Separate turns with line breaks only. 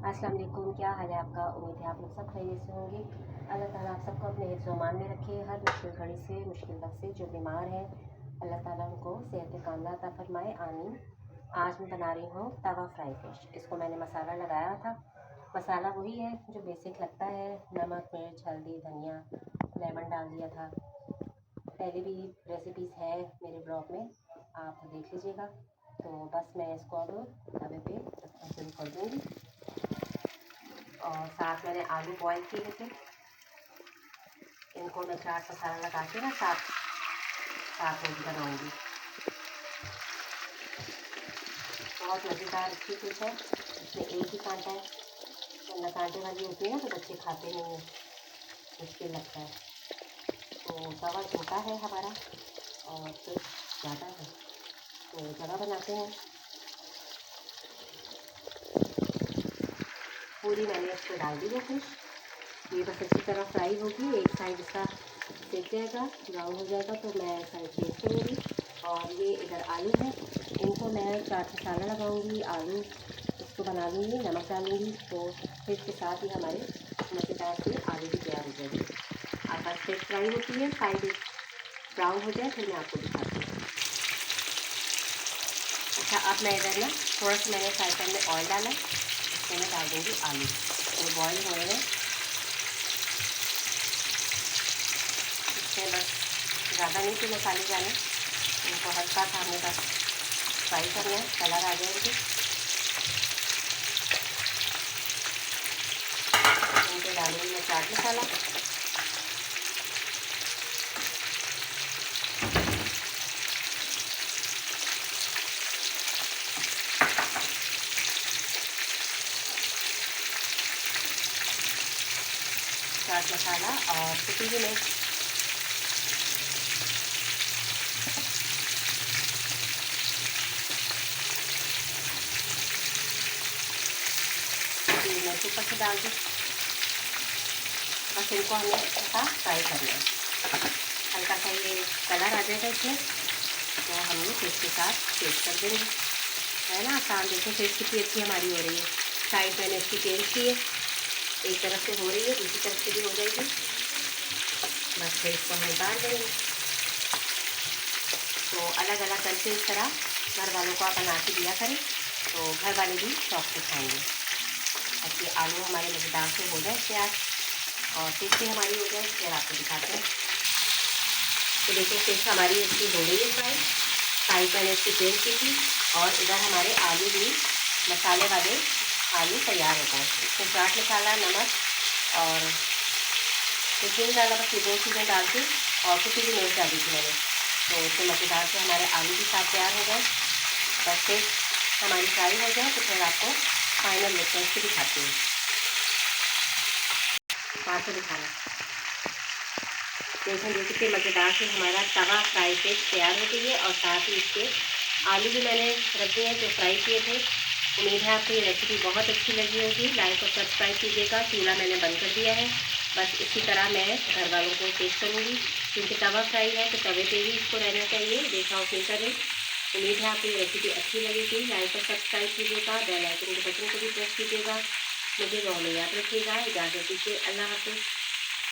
अस्सलाम वालेकुम। क्या हाल है आपका? उम्मीद है आप लोग सब खैरियत से होंगे। अल्लाह ताला आप सबको अपने हिफ्ज़-ओ-अमान में रखे। हर मुश्किल घड़ी से, मुश्किल वक्त से जो बीमार हैं अल्लाह ताला उनको सेहत कामला अता फरमाए, आमीन। आज मैं बना रही हूँ तवा फ्राई फिश। इसको मैंने मसाला लगाया था। मसाला वही है जो बेसिक लगता है, नमक, मिर्च, हल्दी, धनिया, लेमन डाल दिया था। पहले भी रेसिपीज़ है मेरे ब्लॉग में, आप देख लीजिएगा। तो बस मैं इसको अब तवे पे रखना शुरू कर दूँगी। और साथ मैंने आलू बॉयल किए थे, इनको मैं चाट मसाला लगा के ना साथ में बनाऊँगी। बहुत मज़ेदार अच्छी डिश है। इसमें एक ही कांटा है, वरना कांटे वाली होती है ना तो बच्चे खाते नहीं हैं, मुश्किल लगता है। तो तवा छोटा है हमारा और फिर ज़्यादा है, तो जगह बनाते हैं। पूरी मैंने इसको डाल दी है फिश। ये बस अच्छी तरह फ्राई होगी, एक साइड इसका सेक जाएगा, ब्राउन हो जाएगा तो मैं साइड चेंज करूँगी। और ये इधर आलू है, इनको मैं चाट मसाला लगाऊंगी, आलू इसको बना लूँगी, नमक डालूँगी, तो फिश के साथ ही हमारे मज़ेदार से आलू भी तैयार हो जाएगी। अब बस फिश फ्राई होती है, साइड ब्राउन हो जाए फिर मैं आपको दिखाती हूँ। अच्छा, अब मैं इधर ना थोड़ा सा मैंने फ्राई पैन में ऑयल डाला, इसमें मैं डाल दूँगी आलू। तो बॉयल हो रहे हैं, इसमें बस ज़्यादा नहीं कि मसाले डालें, इनको हल्का सा हमें बस फ्राई करना है, कलर आ जाएंगे। इनको डालूंगी मैं चाट मसाला, और कुटी हुई मिर्च, मिर्च ऊपर से डाल दी। बस इनको हमें अच्छा सा फ्राई करना है। हल्का सा ये कलर आ जाएगा इसमें तो हम ये फिश के साथ पेस्ट कर देंगे। है ना आसान, देखो फिश कितनी अच्छी हमारी हो रही है। साइड मैंने इसकी चेंज की है, एक तरफ से हो रही है, दूसरी तरफ से भी हो जाएगी। बस फिर इसको हम डाल देंगे। तो अलग अलग करके इस तरह घर वालों को आप बना के दिया करें, तो घर वाले भी शौक से खाएंगे। ताकि आलू हमारे मज़ेदार से हो जाए तैयार और फिश भी हमारी हो जाए, फिर आपको दिखाते हैं। तो देखिए फिश हमारी अच्छी हो गई है फ्राई, साइड मैंने इसकी चेंज की थी और इधर हमारे आलू भी मसाले वाले आलू तैयार हो गए। इसमें चाट मसाला, नमक और कुछ नहीं डाला, बस ये दो चीज़ें डाल के और कुछ भी मिर्च डाली थी मैंने, तो इससे मज़ेदार से हमारे आलू भी साथ तैयार हो गए। बस फिर हमारी फ्राई हो जाए तो फिर आपको फाइनल लुक इसको दिखाती हूँ। बाहर से दिखाना, देखें कितने मज़ेदार से हमारा तवा फ्राई फिश तैयार हो गई है और साथ ही इसके आलू भी मैंने रख दिए हैं जो फ्राई किए थे। उम्मीद है आपको ये रेसिपी बहुत अच्छी लगी होगी। लाइक और सब्सक्राइब कीजिएगा। चूल्हा मैंने बंद कर दिया है, बस इसी तरह मैं घर वालों को टेस्ट करूँगी, क्योंकि तवा फ्राई है तो तवे पे ही इसको रहना चाहिए, देखा और फिर करें। उम्मीद है आपको ये रेसिपी अच्छी लगेगी। लाइक और सब्सक्राइब कीजिएगा, बेल आइकन के बटन को भी प्रेस कीजिएगा। मुझे दुआ में याद रखिएगा। इजाज़त दीजिए, अल्लाह हाफ़िज़।